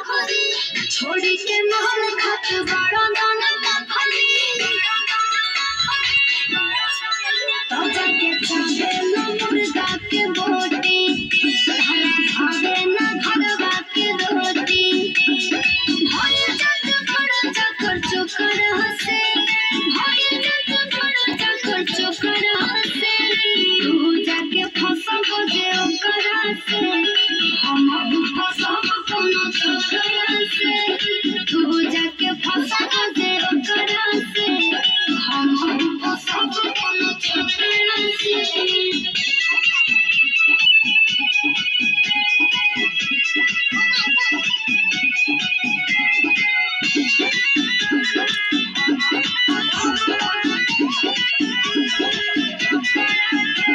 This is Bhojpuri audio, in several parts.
छोड़ी के मोर खत बड़ा नाना खली तब के छबे मुर्गा के बोटी हरा भावे ना घरवा के रोटी भय जग बड़ा चकर चकर हसे भय जग बड़ा चकर चकर हसे तू जाके फसब जे ओकरा से हम फसब कोनो छोकरा से तू जाके फसब जे ओकरा से हम फसब कोनो छोकरा से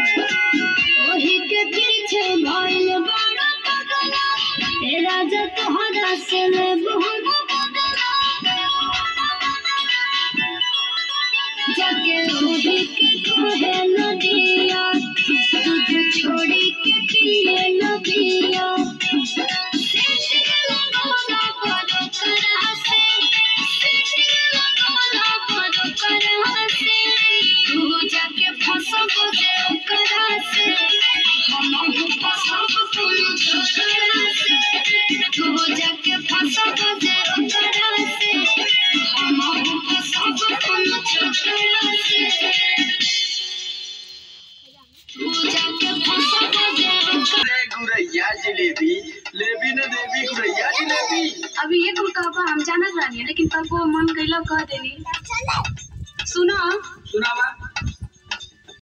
ओही के पीछे भइल बड़ा पगला ए राजा तोहरा से मैं बहुत बदला जाके ओही के कहे नदिया तुझे छोड़ी के पिए नदिया गुरैया जलेबी लेबी न देवी गुरैया जलेबी। अभी ये तुम कहबा हम जानत रहनी लेकिन तब वो मन कैला कह देनी सुना सुनावा।